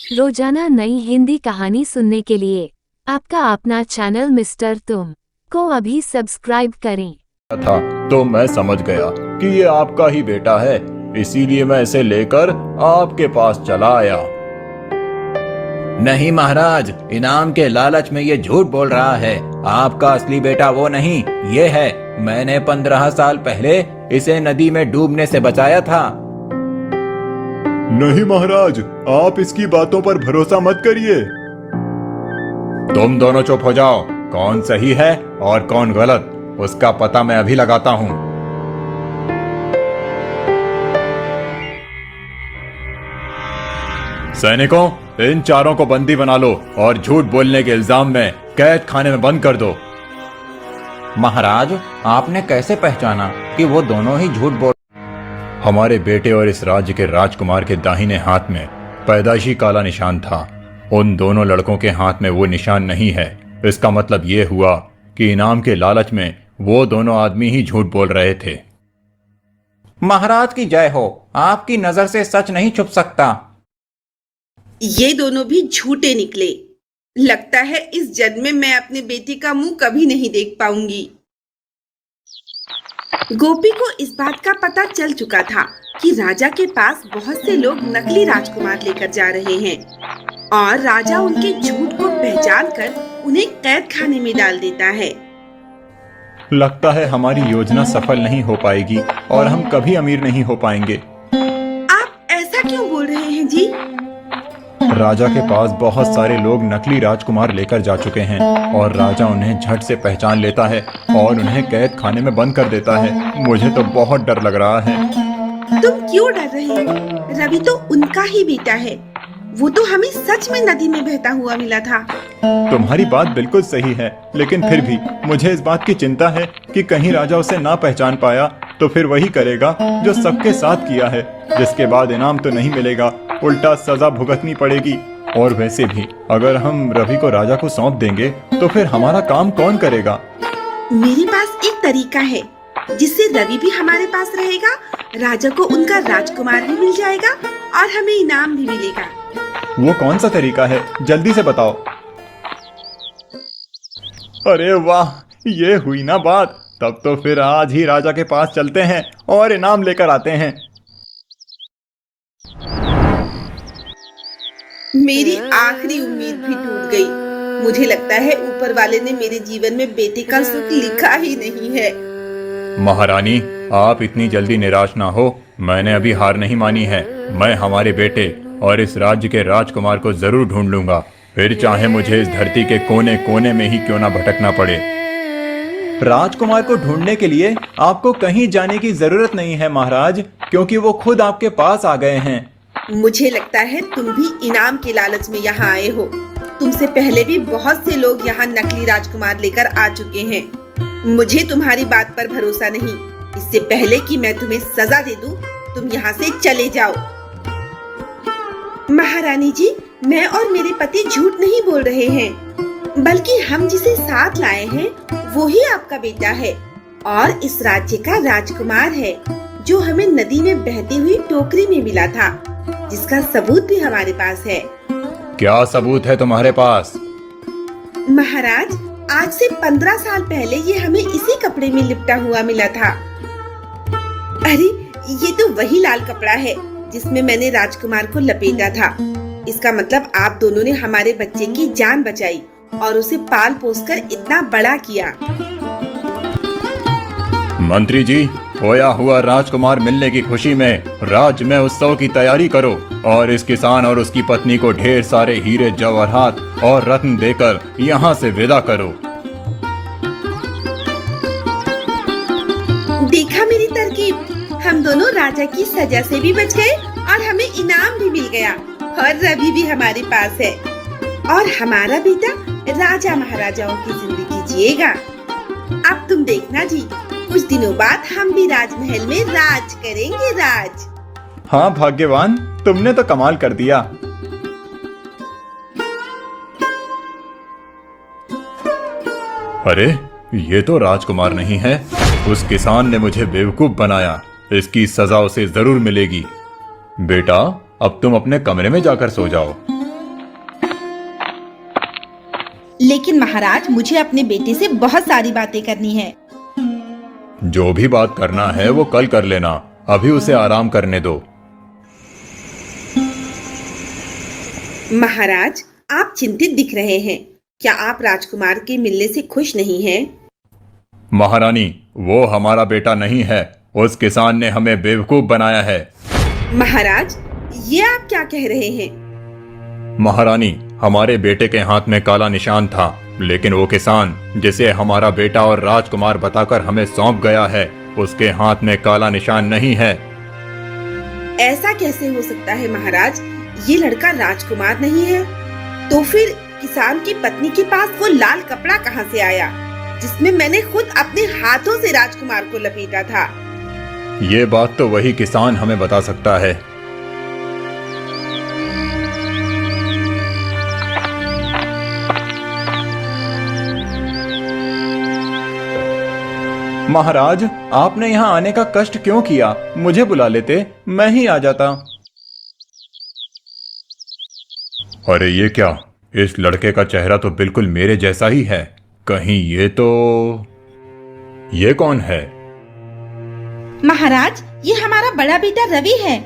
रोजाना नई हिंदी कहानी सुनने के लिए आपका अपना चैनल मिस्टर तुम को अभी सब्सक्राइब करें। था तो मैं समझ गया कि ये आपका ही बेटा है, इसीलिए मैं इसे लेकर आपके पास चला आया। नहीं महाराज, इनाम के लालच में ये झूठ बोल रहा है। आपका असली बेटा वो नहीं, ये है। मैंने 15 साल पहले इसे नदी में डूबने से बचाया था। नहीं महाराज, आप इसकी बातों पर भरोसा मत करिए। तुम दोनों चुप हो जाओ। कौन सही है और कौन गलत, उसका पता मैं अभी लगाता हूँ। सैनिकों, इन चारों को बंदी बना लो और झूठ बोलने के इल्जाम में कैद खाने में बंद कर दो। महाराज, आपने कैसे पहचाना कि वो दोनों ही झूठ बोल? हमारे बेटे और इस राज्य के राजकुमार के दाहिने हाथ में पैदाइशी काला निशान था। उन दोनों लड़कों के हाथ में वो निशान नहीं है। इसका मतलब ये हुआ कि इनाम के लालच में वो दोनों आदमी ही झूठ बोल रहे थे। महाराज की जय हो, आपकी नजर से सच नहीं छुप सकता। ये दोनों भी झूठे निकले। लगता है इस जन्म में मैं अपने बेटे का मुंह कभी नहीं देख पाऊंगी। गोपी को इस बात का पता चल चुका था कि राजा के पास बहुत से लोग नकली राजकुमार लेकर जा रहे हैं और राजा उनके झूठ को पहचान कर उन्हें कैद खाने में डाल देता है। लगता है हमारी योजना सफल नहीं हो पाएगी और हम कभी अमीर नहीं हो पाएंगे। आप ऐसा क्यों बोल रहे हैं जी? राजा के पास बहुत सारे लोग नकली राजकुमार लेकर जा चुके हैं और राजा उन्हें झट से पहचान लेता है और उन्हें कैद खाने में बंद कर देता है। मुझे तो बहुत डर लग रहा है। तुम क्यों डर रहे हो? रवि तो उनका ही बेटा है। वो तो हमें सच में नदी में बहता हुआ मिला था। तुम्हारी बात बिल्कुल सही है, लेकिन फिर भी मुझे इस बात की चिंता है कि कहीं राजा उसे ना पहचान पाया तो फिर वही करेगा जो सबके साथ किया है, जिसके बाद इनाम तो नहीं मिलेगा, उल्टा सजा भुगतनी पड़ेगी। और वैसे भी अगर हम रवि को राजा को सौंप देंगे तो फिर हमारा काम कौन करेगा? मेरे पास एक तरीका है जिससे रवि भी हमारे पास रहेगा, राजा को उनका राजकुमार भी मिल जाएगा और हमें इनाम भी मिलेगा। वो कौन सा तरीका है, जल्दी से बताओ। अरे वाह, ये हुई ना बात। तब तो फिर आज ही राजा के पास चलते हैं और इनाम लेकर आते हैं। मेरी आखिरी उम्मीद भी टूट गई। मुझे लगता है ऊपर वाले ने मेरे जीवन में बेटे का सुख लिखा ही नहीं है। महारानी, आप इतनी जल्दी निराश ना हो। मैंने अभी हार नहीं मानी है। मैं हमारे बेटे और इस राज्य के राजकुमार को जरूर ढूंढ लूंगा, फिर चाहे मुझे इस धरती के कोने कोने में ही क्यों ना भटकना पड़े। राजकुमार को ढूंढने के लिए आपको कहीं जाने की जरूरत नहीं है महाराज, क्योंकि वो खुद आपके पास आ गए हैं। मुझे लगता है तुम भी इनाम के लालच में यहाँ आए हो। तुमसे पहले भी बहुत से लोग यहाँ नकली राजकुमार लेकर आ चुके हैं। मुझे तुम्हारी बात पर भरोसा नहीं। इससे पहले कि मैं तुम्हें सजा दे दूं, तुम यहाँ से चले जाओ। महारानी जी, मैं और मेरे पति झूठ नहीं बोल रहे हैं, बल्कि हम जिसे साथ लाए हैं वो ही आपका बेटा है और इस राज्य का राजकुमार है, जो हमें नदी में बहती हुई टोकरी में मिला था, जिसका सबूत भी हमारे पास है। क्या सबूत है तुम्हारे पास? महाराज, आज से 15 साल पहले ये हमें इसी कपड़े में लिपटा हुआ मिला था। अरे, ये तो वही लाल कपड़ा है जिसमें मैंने राजकुमार को लपेटा था। इसका मतलब आप दोनों ने हमारे बच्चे की जान बचाई और उसे पाल पोसकर इतना बड़ा किया। मंत्री जी, खोया हुआ राजकुमार मिलने की खुशी में राज्य में उत्सव की तैयारी करो और इस किसान और उसकी पत्नी को ढेर सारे हीरे जवाहरात और रत्न देकर यहाँ से विदा करो। देखा मेरी तरकीब? हम दोनों राजा की सजा से भी बच गए और हमें इनाम भी मिल गया और रवि भी हमारे पास है और हमारा बेटा राजा महाराजाओं की जिंदगी जिएगा। अब तुम देखना जी, कुछ दिनों बाद हम भी राजमहल में राज करेंगे। राज। हाँ भाग्यवान, तुमने तो कमाल कर दिया। अरे, ये तो राजकुमार नहीं है। उस किसान ने मुझे बेवकूफ बनाया। इसकी सजा उसे जरूर मिलेगी। बेटा, अब तुम अपने कमरे में जाकर सो जाओ। लेकिन महाराज, मुझे अपने बेटे से बहुत सारी बातें करनी है। जो भी बात करना है वो कल कर लेना, अभी उसे आराम करने दो। महाराज, आप चिंतित दिख रहे हैं। क्या आप राजकुमार के मिलने से खुश नहीं हैं? महारानी, वो हमारा बेटा नहीं है। उस किसान ने हमें बेवकूफ बनाया है। महाराज, ये आप क्या कह रहे हैं? महारानी, हमारे बेटे के हाथ में काला निशान था, लेकिन वो किसान जिसे हमारा बेटा और राजकुमार बताकर हमें सौंप गया है, उसके हाथ में काला निशान नहीं है। ऐसा कैसे हो सकता है महाराज? ये लड़का राजकुमार नहीं है। तो फिर किसान की पत्नी के पास वो लाल कपड़ा कहाँ से आया, जिसमें मैंने खुद अपने हाथों से राजकुमार को लपेटा था? ये बात तो वही किसान हमें बता सकता है। महाराज, आपने यहाँ आने का कष्ट क्यों किया? मुझे बुला लेते, मैं ही आ जाता। अरे ये क्या? इस लड़के का चेहरा तो बिल्कुल मेरे जैसा ही है। कहीं ये कौन है? महाराज, ये हमारा बड़ा बेटा रवि है।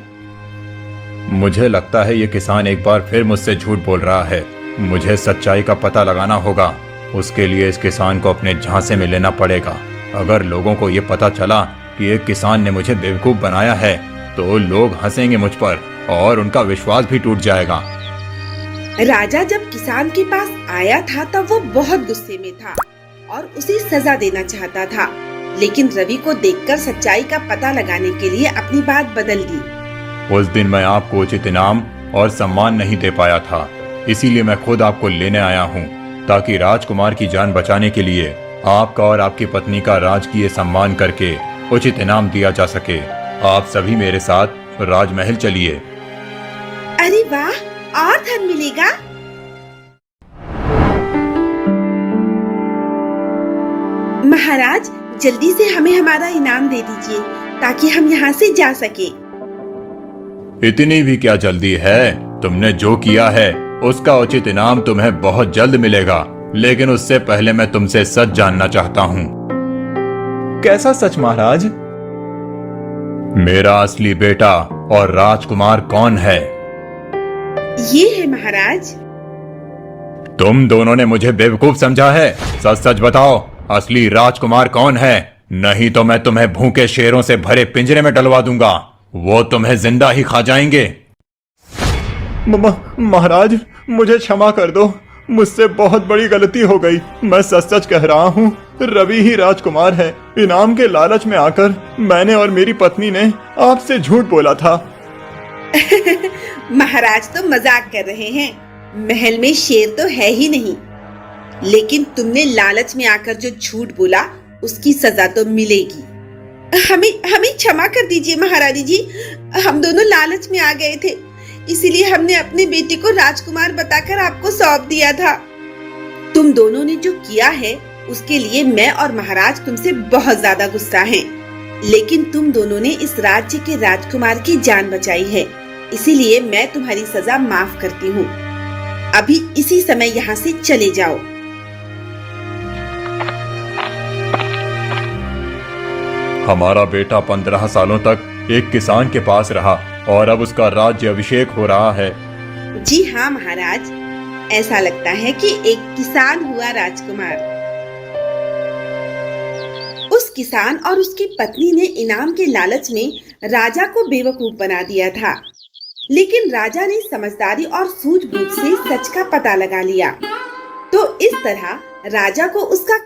मुझे लगता है ये किसान एक बार फिर मुझसे झूठ बोल रहा है। मुझे सच्चाई का पता लगाना होगा। उसके लिए इस किसान को अपने झांसे में लेना पड़ेगा। अगर लोगों को ये पता चला कि एक किसान ने मुझे बेवकूफ बनाया है, तो लोग हंसेंगे मुझ पर और उनका विश्वास भी टूट जाएगा। राजा जब किसान के पास आया था तब वो बहुत गुस्से में था और उसे सजा देना चाहता था, लेकिन रवि को देखकर सच्चाई का पता लगाने के लिए अपनी बात बदल दी। उस दिन मैं आपको उचित इनाम और सम्मान नहीं दे पाया था, इसीलिए मैं खुद आपको लेने आया हूँ, ताकि राजकुमार की जान बचाने के लिए आपका और आपकी पत्नी का राजकीय सम्मान करके उचित इनाम दिया जा सके। आप सभी मेरे साथ राजमहल चलिए। अरे वाह, और धन मिलेगा। महाराज, जल्दी से हमें हमारा इनाम दे दीजिए ताकि हम यहाँ से जा सके। इतनी भी क्या जल्दी है? तुमने जो किया है उसका उचित इनाम तुम्हें बहुत जल्द मिलेगा, लेकिन उससे पहले मैं तुमसे सच जानना चाहता हूँ। कैसा सच महाराज? मेरा असली बेटा और राजकुमार कौन है? ये है महाराज। तुम दोनों ने मुझे बेवकूफ समझा है। सच सच बताओ, असली राजकुमार कौन है? नहीं तो मैं तुम्हें भूखे शेरों से भरे पिंजरे में डलवा दूंगा। वो तुम्हें जिंदा ही खा जाएंगे। महाराज, मुझे क्षमा कर दो। मुझसे बहुत बड़ी गलती हो गई। मैं सच सच कह रहा हूँ, रवि ही राजकुमार है। इनाम के लालच में आकर मैंने और मेरी पत्नी ने आपसे झूठ बोला था। महाराज तो मजाक कर रहे हैं। महल में शेर तो है ही नहीं, लेकिन तुमने लालच में आकर जो झूठ बोला उसकी सजा तो मिलेगी। हमें क्षमा कर दीजिए महारानी जी। हम दोनों लालच में आ गए थे, इसीलिए हमने अपने बेटे को राजकुमार बताकर आपको सौंप दिया था। तुम दोनों ने जो किया है उसके लिए मैं और महाराज तुमसे बहुत ज्यादा गुस्सा हैं। लेकिन तुम दोनों ने इस राज्य के राजकुमार की जान बचाई है, इसीलिए मैं तुम्हारी सजा माफ करती हूँ। अभी इसी समय यहाँ से चले जाओ। हमारा बेटा 15 सालों तक एक किसान के पास रहा और अब उसका राज्य अभिषेक हो रहा है। जी हाँ महाराज, ऐसा लगता है कि एक किसान हुआ राजकुमार। उस किसान और उसकी पत्नी ने इनाम के लालच में राजा को बेवकूफ बना दिया था, लेकिन राजा ने समझदारी और सूझबूझ से सच का पता लगा लिया। तो इस तरह राजा को उसका